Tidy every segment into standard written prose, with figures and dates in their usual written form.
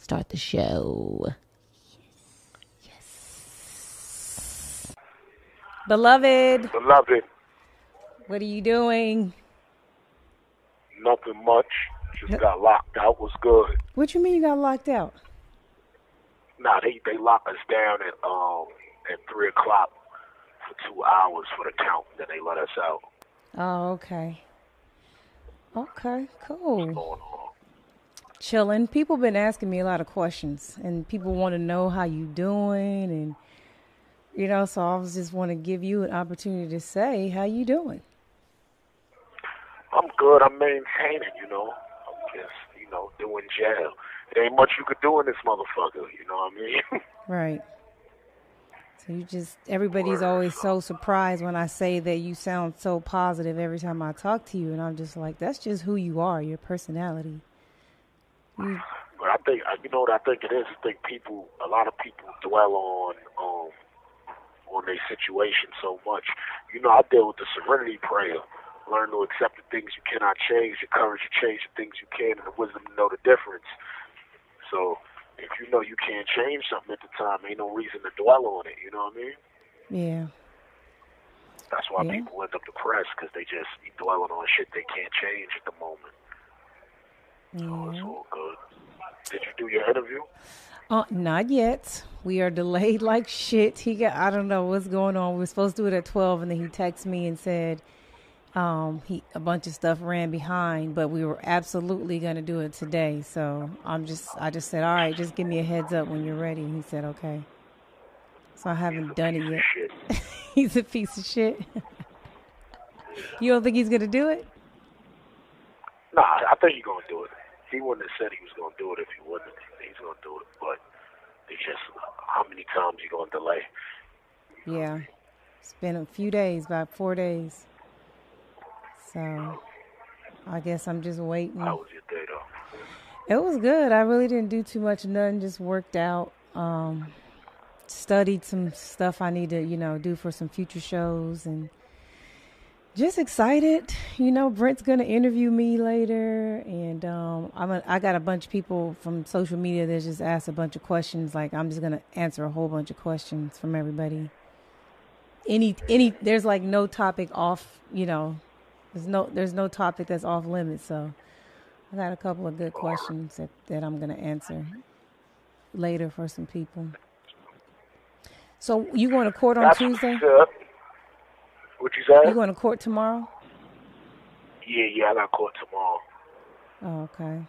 start the show. Yes. Beloved. What are you doing? Nothing much. Just got locked out. Was good. What you mean you got locked out? Nah, they lock us down at 3:00 for 2 hours for the count. Then they let us out. Oh, okay. Okay, cool. What's going on? Chilling. People been asking me a lot of questions, and people want to know how you doing, and so I just want to give you an opportunity to say how you doing. I'm good. I'm maintaining. I'm just doing jail. It ain't much you could do in this motherfucker. You know what I mean? Right. So everybody's always so surprised when I say that you sound so positive every time I talk to you. And I'm just like, that's just who you are, your personality. But I think, what I think it is? I think a lot of people dwell on their situation so much. I deal with the serenity prayer. Learn to accept the things you cannot change, the courage to change the things you can, and the wisdom to know the difference. So if you know you can't change something at the time, ain't no reason to dwell on it, you know what I mean? Yeah. That's why people end up depressed, because they just be dwelling on shit they can't change at the moment. So it's all good. Did you do your interview? Not yet. We are delayed like shit. I don't know what's going on. We were supposed to do it at 12, and then he texted me and said a bunch of stuff ran behind, but we were absolutely going to do it today. So I just said, all right, just give me a heads up when you're ready. And he said, okay. So I haven't done it yet. He's a piece of shit. You don't think he's going to do it? Nah, I think he's going to do it. He wouldn't have said he was going to do it if he wouldn't. He's going to do it. But it's just how many times you going to delay? Yeah. It's been a few days, about 4 days. So I guess I'm just waiting. How was your day, though? It was good. I really didn't do too much, nothing. Just worked out. Studied some stuff I need to, do for some future shows, and just excited. Brent's gonna interview me later, and I got a bunch of people from social media that just asked a bunch of questions. Like, I'm just gonna answer a whole bunch of questions from everybody. There's like no topic off. There's no topic that's off limits. So I got a couple of good questions that I'm gonna answer later for some people. So you going to court on Tuesday? What you said? You going to court tomorrow? Yeah, I got court tomorrow. Oh, okay.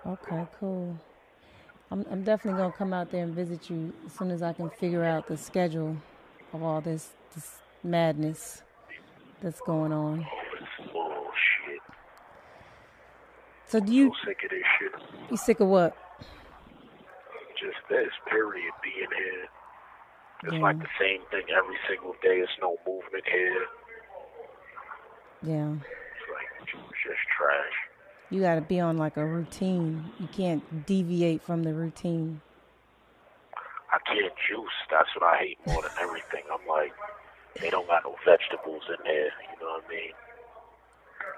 Okay, cool. I'm definitely gonna come out there and visit you as soon as I can figure out the schedule of all this madness that's going on. Oh shit. So I'm so sick of this shit. You sick of what? Just this period being here. It's like the same thing every single day. There's no movement here. Yeah. It's like just trash. You got to be on like a routine. You can't deviate from the routine. I can't juice. That's what I hate more than everything. I'm like, they don't got no vegetables in there. You know what I mean?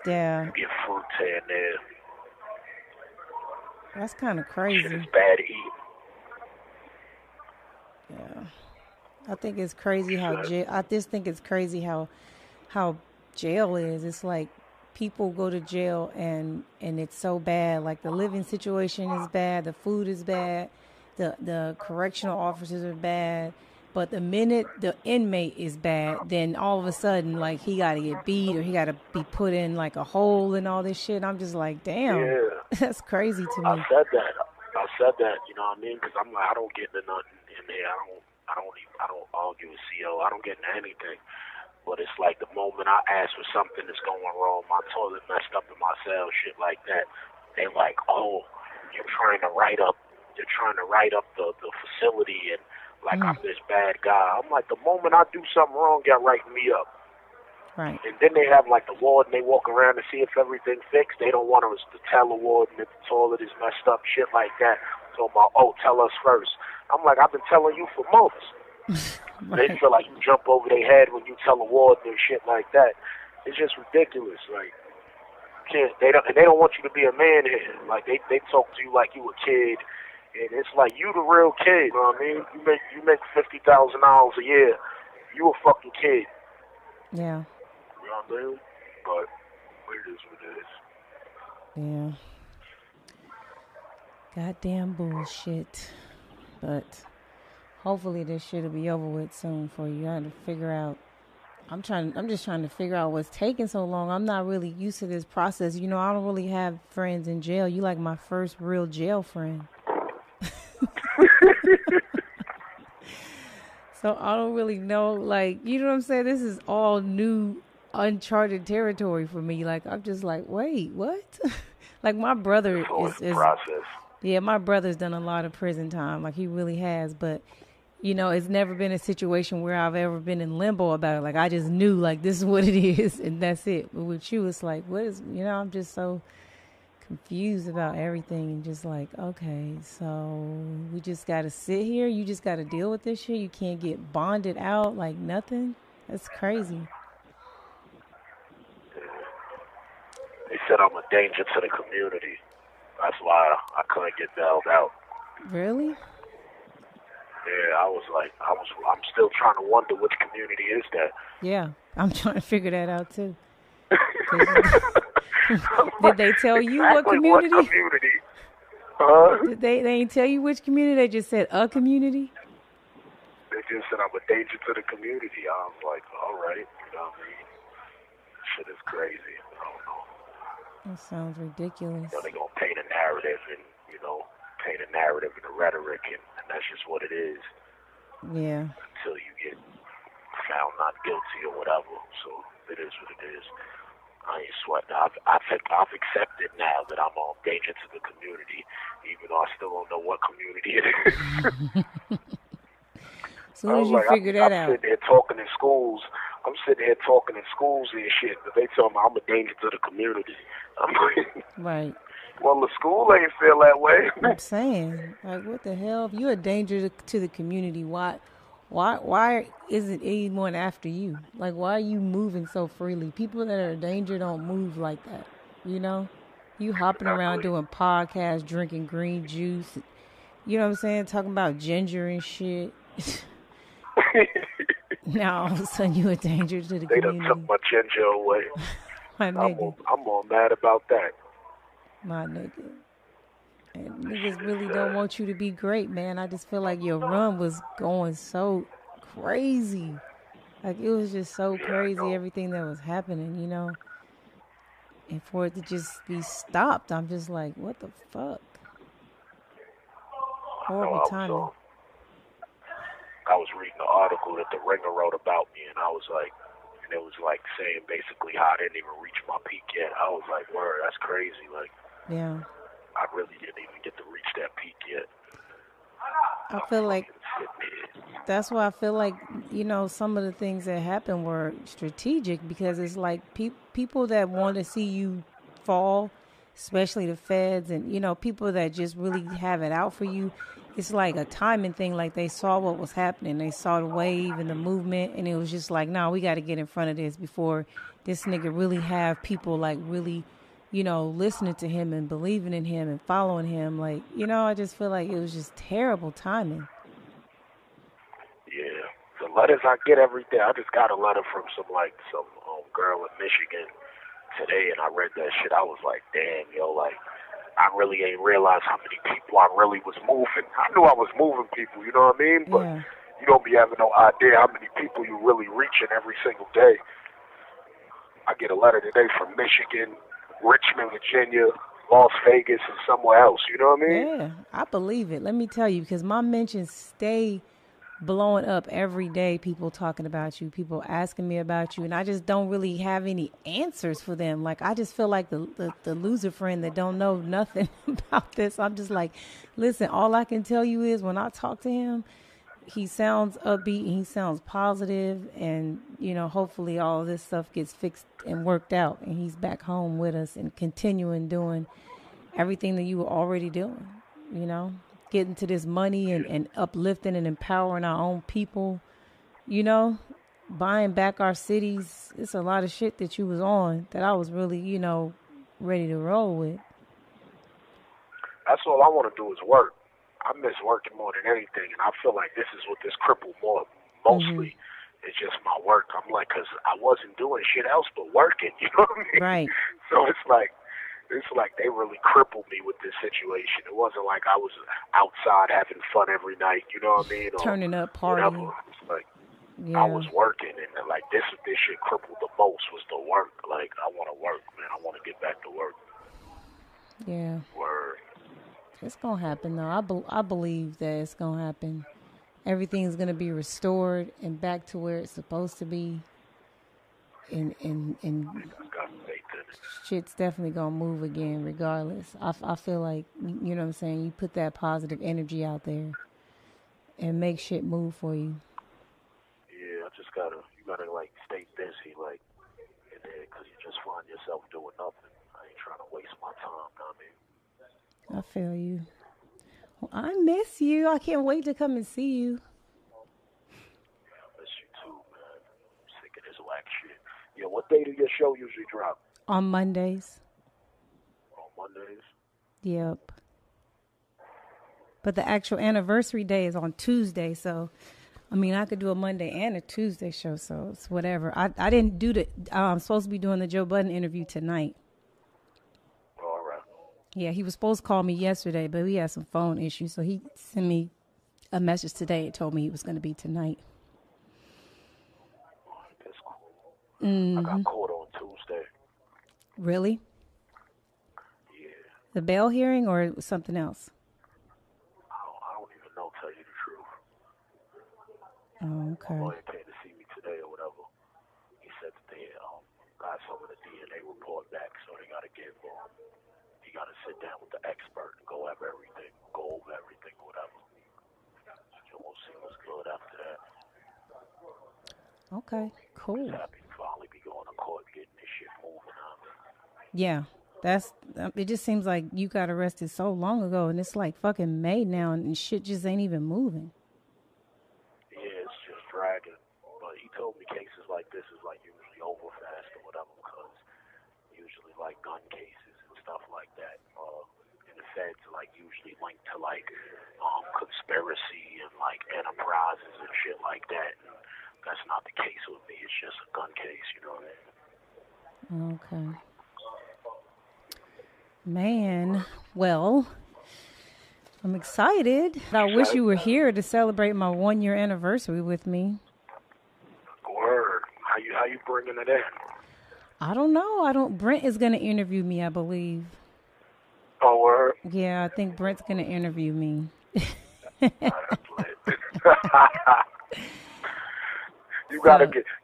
Yeah. You get fruit in there. That's kind of crazy. Shit is bad to eat. Yeah. I think it's crazy how jail is. It's like people go to jail and it's so bad. Like, the living situation is bad, the food is bad, the correctional officers are bad. But the minute the inmate is bad, then all of a sudden, like, he got to get beat or he got to be put in like a hole and all this shit. I'm just like, damn, that's crazy to me. I said that, you know what I mean? Because I'm like, I don't get into nothing in there. I don't argue with CO. I don't get into anything. But it's like the moment I ask for something that's going wrong, my toilet messed up in my cell, shit like that, they like, oh, you're trying to write up the facility and like I'm this bad guy. I'm like, the moment I do something wrong, y'all writing me up. Right. And then they have like the warden, they walk around to see if everything's fixed. They don't want us to tell the warden that the toilet is messed up, shit like that. So I'm like, oh, tell us first. I'm like, I've been telling you for months. Right. They feel like you jump over their head when you tell the warden and shit like that. It's just ridiculous. Like, can't. They don't want you to be a man here. Like they talk to you like you a kid, and it's like you the real kid. You know what I mean? You make $50,000 a year. You a fucking kid. Yeah. You know what I mean? But it is what it is. Yeah. Goddamn bullshit. But hopefully this shit will be over with soon for you. I had to figure out. I'm just trying to figure out what's taking so long. I'm not really used to this process. You know, I don't really have friends in jail. You like my first real jail friend. So I don't really know, like, you know what I'm saying? This is all new, uncharted territory for me. Like, I'm just like, wait, what? Like, my brother is process. Yeah, my brother's done a lot of prison time. Like, he really has. But, you know, it's never been a situation where I've ever been in limbo about it. Like, I just knew, like, this is what it is, and that's it. But with you, it's like, what is, you know, I'm just so confused about everything and just like, okay, so we just got to sit here. You just got to deal with this shit. You can't get bonded out, like nothing. That's crazy. They said I'm a danger to the community. That's why I couldn't get bailed out. Really? Yeah, I'm still trying to wonder which community is that. Yeah, I'm trying to figure that out too. Did they tell you what community? What community? Did they ain't tell you which community? They just said a community? They just said I'm a danger to the community. I was like, all right, you know what I mean? Shit is crazy. I don't know. That sounds ridiculous. You know, they're going to paint a narrative and, you know, paint a narrative and a rhetoric, and that's just what it is. Yeah. Until you get found not guilty or whatever. So it is what it is. I ain't sweating. I've accepted now that I'm a danger to the community, even though I still don't know what community it is. As soon as you figure that out. I'm sitting here talking in schools. I'm sitting here talking in schools and shit, but they tell me I'm a danger to the community. I'm like, right. Well, the school ain't feel that way. I'm saying, like, what the hell? If you're a danger to the community, why isn't anyone after you? Like, why are you moving so freely? People that are a danger don't move like that, you know? You hopping around doing podcasts, drinking green juice, you know what I'm saying? Talking about ginger and shit. Now, all of a sudden, you a danger to the community. They done took my ginger away. My nigga. I'm more mad about that. My nigga. And niggas really don't want you to be great, man. I just feel like your run was going so crazy. Like, it was just so crazy, everything that was happening, you know? And for it to just be stopped, I'm just like, what the fuck? Horrible timing. I was reading an article that the Ringer wrote about me, and I was like, and it was like saying basically how I didn't even reach my peak yet. I was like, word, that's crazy. Like, yeah. I really didn't even get to reach that peak yet. I feel like that's why I feel like, you know, some of the things that happened were strategic, because it's like people that want to see you fall, especially the feds and, you know, people that just really have it out for you. It's like a timing thing. Like, they saw what was happening. They saw the wave and the movement, and it was just like, no, we got to get in front of this before this nigga really have people like really, you know, listening to him and believing in him and following him. Like, you know, I just feel like it was just terrible timing. Yeah. The letters I get every day. I just got a letter from some girl in Michigan today, and I read that shit. I was like, damn, yo, like, I really ain't realized how many people I really was moving. I knew I was moving people, you know what I mean? But you don't be having no idea how many people you really reaching every single day. I get a letter today from Michigan, Richmond, Virginia, Las Vegas, and somewhere else, you know what I mean? Yeah, I believe it. Let me tell you, because my mentions stay blowing up every day, people talking about you, people asking me about you, and I just don't really have any answers for them. Like, I just feel like the loser friend that don't know nothing about this. I'm just like, listen, all I can tell you is when I talk to him, he sounds upbeat and he sounds positive, and, you know, hopefully all of this stuff gets fixed and worked out, and he's back home with us and continuing doing everything that you were already doing, you know? Getting to this money and uplifting and empowering our own people, you know, buying back our cities. It's a lot of shit that you was on that I was really, you know, ready to roll with. That's all I want to do is work. I miss working more than anything, and I feel like this is what this crippled more Hmm. mostly. It's just my work. I'm like, cause I wasn't doing shit else but working. You know what I mean? Right. So it's like they really crippled me with this situation. It wasn't like I was outside having fun every night. You know what I mean? Or Turning up, whatever. partying. It's like I Yeah. was working, and like this shit crippled the most was the work. Like I want to work, man. I want to get back to work. Yeah. Word. It's gonna happen though. I believe that it's gonna happen. Everything's gonna be restored and back to where it's supposed to be. And I got faith in it. shit's definitely gonna move again, regardless. I feel like you know what I'm saying. You put that positive energy out there and make shit move for you. Yeah, I just you gotta like stay busy, like in there, cause you just find yourself doing nothing. I ain't trying to waste my time. Know what I mean, I feel you. Well, I miss you. I can't wait to come and see you I miss you too, man. I'm sick of this whack shit. Yeah, what day do your show usually drop? on Mondays. On Mondays. Yep. But the actual anniversary day is on Tuesday, so I mean I could do a Monday and a Tuesday show, so it's whatever. I didn't do the. I'm supposed to be doing the Joe Budden interview tonight. All right. Yeah, he was supposed to call me yesterday, but we had some phone issues, so he sent me a message today. It told me it was going to be tonight. That's cool. I got Mm-hmm. caught on Tuesday. Really? Yeah. The bail hearing or something else? I don't even know, tell you the truth. Oh, My okay. lawyer came to see me today or whatever. He said that they got some of the DNA report back, so they got to give he got to sit down with the expert and go over everything, whatever. So we'll see what's good after that. Okay. I'm just Cool. happy to finally be going to court, getting this shit moving on. Yeah. That's. It just seems like you got arrested so long ago, and it's like fucking May now, and shit just ain't even moving. Yeah, it's just dragging. But he told me cases like this is like usually over fast or whatever because usually like gun cases and stuff like that. And the feds like usually linked to like conspiracy and like enterprises and shit like that. And that's not the case with me. It's just a gun case, you know what I mean? Okay. Man. Well, I'm excited. I wish Excited? you were here to celebrate my 1 year anniversary with me. Word. How you bringing it in? I don't know. I don't. Brent is going to interview me, I believe. Oh, word. Yeah, I think Brent's going to interview me. That's lit. So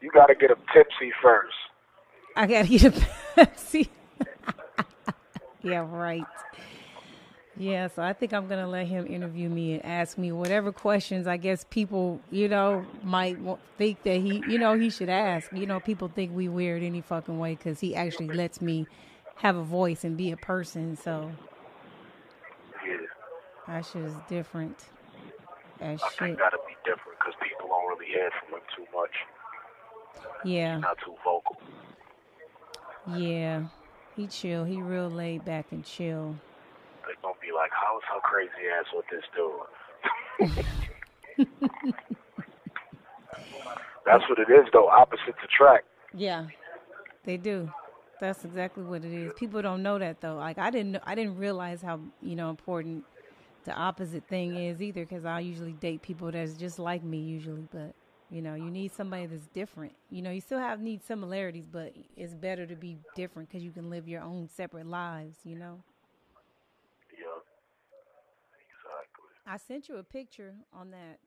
you gotta get them tipsy first. I got to get a Pepsi. Yeah, right. Yeah, so I think I'm going to let him interview me and ask me whatever questions I guess people, might think that he should ask. People think we weird any fucking way because he actually lets me have a voice and be a person. So Yeah, that shit is different as I think shit. that'll be different because people don't really hear from him too much. He's Yeah, not too vocal. yeah. He chill. He real laid back and chill. They're gonna be like, "How is her crazy ass with this dude?" That's what it is, though. Opposites attract. Yeah, they do. That's exactly what it is. People don't know that though. Like I didn't realize how important the opposite thing is either. Because I usually date people that's just like me usually, but you need somebody that's different. You still need similarities, but it's better to be different because you can live your own separate lives. Yeah, exactly. I sent you a picture on that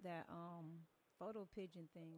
photo pigeon thing.